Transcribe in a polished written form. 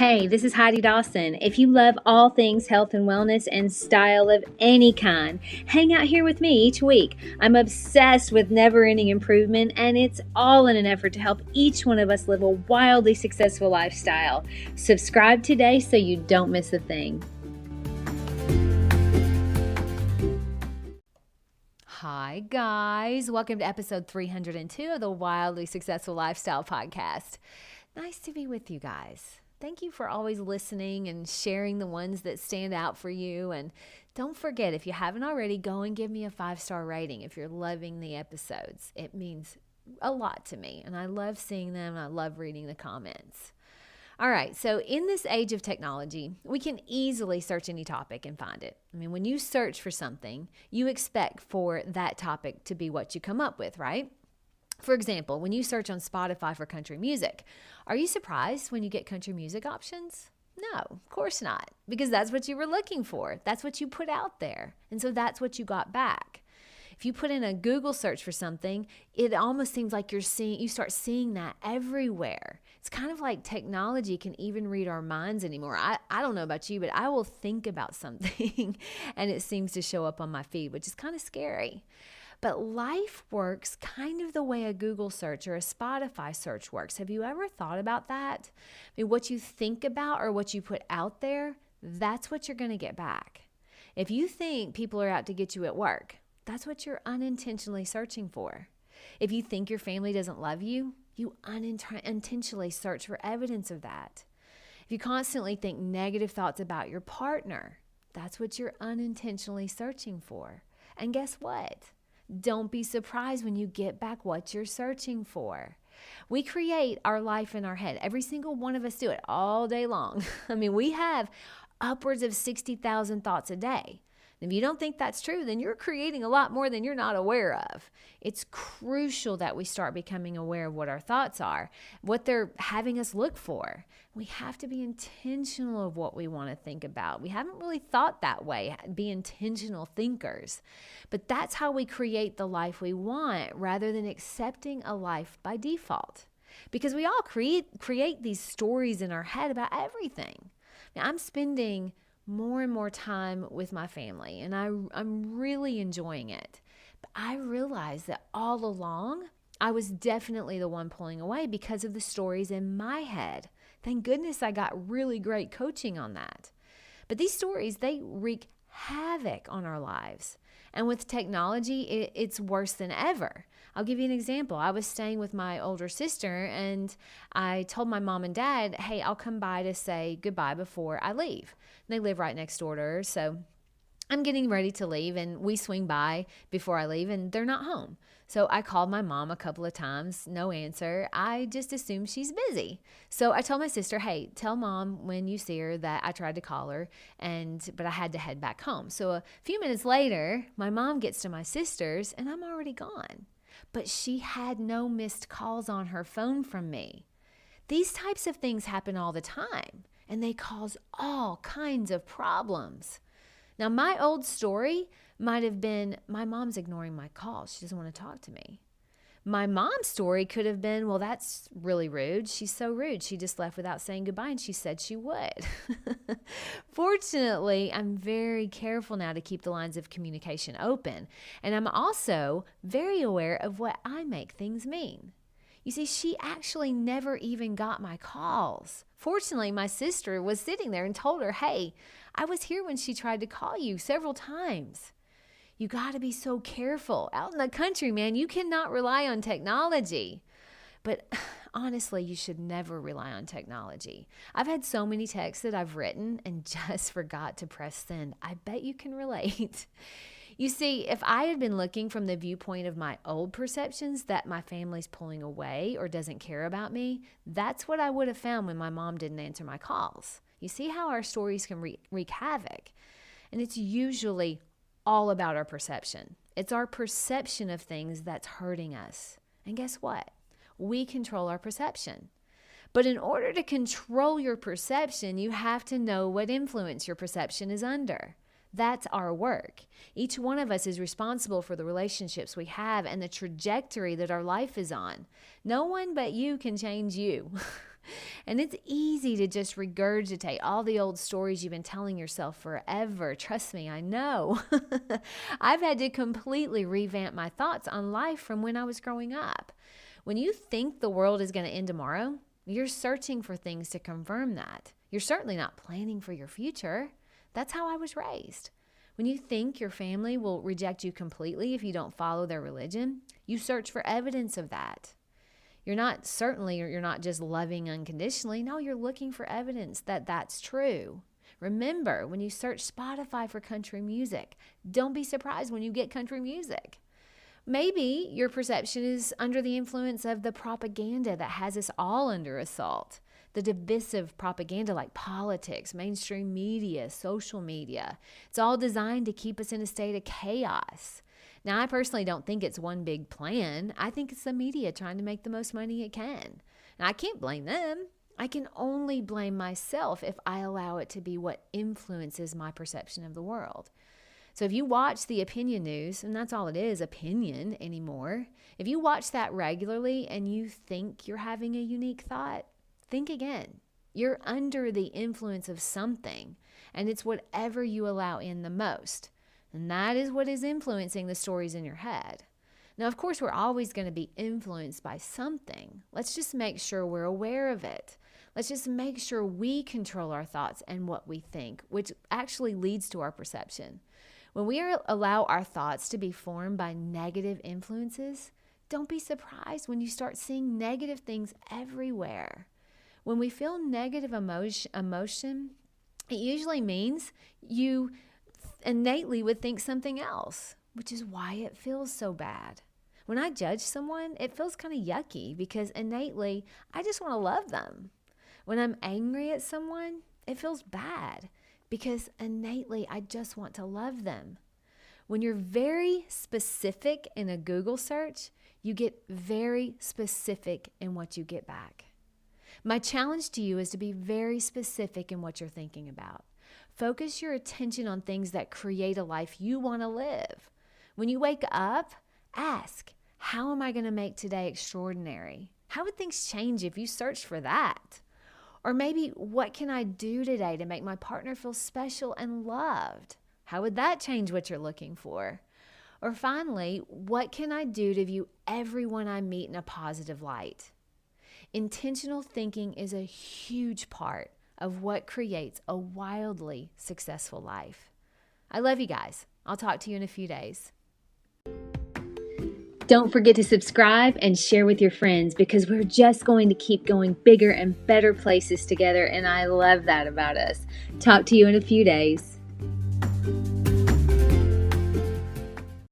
Hey, this is Heidi Dawson. If you love all things health and wellness and style of any kind, hang out here with me each week. I'm obsessed with never-ending improvement, and it's all in an effort to help each one of us live a wildly successful lifestyle. Subscribe today so you don't miss a thing. Hi, guys. Welcome to episode 302 of the Wildly Successful Lifestyle Podcast. Nice to be with you guys. Thank you for always listening and sharing the ones that stand out for you. And don't forget, if you haven't already, go and give me a 5-star rating if you're loving the episodes. It means a lot to me, and I love seeing them, and I love reading the comments. All right, so in this age of technology, we can easily search any topic and find it. I mean, when you search for something, you expect for that topic to be what you come up with, right? For example, when you search on Spotify for country music, are you surprised when you get country music options? No, of course not, because that's what you were looking for. That's what you put out there. And so that's what you got back. If you put in a Google search for something, it almost seems like you start seeing that everywhere. It's kind of like technology can even read our minds anymore. I don't know about you, but I will think about something and it seems to show up on my feed, which is kind of scary. But life works kind of the way a Google search or a Spotify search works. Have you ever thought about that? I mean, what you think about or what you put out there, that's what you're going to get back. If you think people are out to get you at work, that's what you're unintentionally searching for. If you think your family doesn't love you, you unintentionally search for evidence of that. If you constantly think negative thoughts about your partner, that's what you're unintentionally searching for. And guess what? Don't be surprised when you get back what you're searching for. We create our life in our head. Every single one of us do it all day long. I mean, we have upwards of 60,000 thoughts a day. If you don't think that's true, then you're creating a lot more than you're not aware of. It's crucial that we start becoming aware of what our thoughts are, what they're having us look for. We have to be intentional of what we want to think about. We haven't really thought that way, be intentional thinkers. But that's how we create the life we want rather than accepting a life by default. Because we all create these stories in our head about everything. Now, I'm spending more and more time with my family, and I'm really enjoying it. But I realized that all along, I was definitely the one pulling away because of the stories in my head. Thank goodness I got really great coaching on that. But these stories, they wreak havoc on our lives. And with technology, it's worse than ever. I'll give you an example. I was staying with my older sister, and I told my mom and dad, hey, I'll come by to say goodbye before I leave. And they live right next door to her, so I'm getting ready to leave, and we swing by before I leave, and they're not home. So I called my mom a couple of times, no answer. I just assumed she's busy. So I told my sister, hey, tell mom when you see her that I tried to call her, but I had to head back home. So a few minutes later, my mom gets to my sister's, and I'm already gone. But she had no missed calls on her phone from me. These types of things happen all the time, and they cause all kinds of problems. Now, my old story might have been, my mom's ignoring my calls. She doesn't want to talk to me. My mom's story could have been, well, that's really rude. She's so rude. She just left without saying goodbye, and she said she would. Fortunately, I'm very careful now to keep the lines of communication open. And I'm also very aware of what I make things mean. You see, she actually never even got my calls. Fortunately, my sister was sitting there and told her, hey, I was here when she tried to call you several times. You got to be so careful. Out in the country, man, you cannot rely on technology. But honestly, you should never rely on technology. I've had so many texts that I've written and just forgot to press send. I bet you can relate. You see, if I had been looking from the viewpoint of my old perceptions that my family's pulling away or doesn't care about me, that's what I would have found when my mom didn't answer my calls. You see how our stories can wreak havoc? And it's usually all about our perception. It's our perception of things that's hurting us. And guess what? We control our perception. But in order to control your perception, you have to know what influence your perception is under. That's our work. Each one of us is responsible for the relationships we have and the trajectory that our life is on. No one but you can change you. And it's easy to just regurgitate all the old stories you've been telling yourself forever. Trust me, I know. I've had to completely revamp my thoughts on life from when I was growing up. When you think the world is going to end tomorrow, you're searching for things to confirm that. You're certainly not planning for your future. That's how I was raised. When you think your family will reject you completely if you don't follow their religion, you search for evidence of that. You're not just loving unconditionally. No, you're looking for evidence that that's true. Remember, when you search Spotify for country music, don't be surprised when you get country music. Maybe your perception is under the influence of the propaganda that has us all under assault. The divisive propaganda like politics, mainstream media, social media. It's all designed to keep us in a state of chaos. Now, I personally don't think it's one big plan. I think it's the media trying to make the most money it can. And I can't blame them. I can only blame myself if I allow it to be what influences my perception of the world. So if you watch the opinion news, and that's all it is, opinion anymore, if you watch that regularly and you think you're having a unique thought, think again. You're under the influence of something, and it's whatever you allow in the most. And that is what is influencing the stories in your head. Now, of course, we're always going to be influenced by something. Let's just make sure we're aware of it. Let's just make sure we control our thoughts and what we think, which actually leads to our perception. When we allow our thoughts to be formed by negative influences, don't be surprised when you start seeing negative things everywhere. When we feel negative emotion, it usually means you innately would think something else, which is why it feels so bad. When I judge someone, it feels kind of yucky because innately, I just want to love them. When I'm angry at someone, it feels bad because innately, I just want to love them. When you're very specific in a Google search, you get very specific in what you get back. My challenge to you is to be very specific in what you're thinking about. Focus your attention on things that create a life you want to live. When you wake up, ask, how am I going to make today extraordinary? How would things change if you searched for that? Or maybe, what can I do today to make my partner feel special and loved? How would that change what you're looking for? Or finally, what can I do to view everyone I meet in a positive light? Intentional thinking is a huge part of what creates a wildly successful life. I love you guys. I'll talk to you in a few days. Don't forget to subscribe and share with your friends because we're just going to keep going bigger and better places together, and I love that about us. Talk to you in a few days.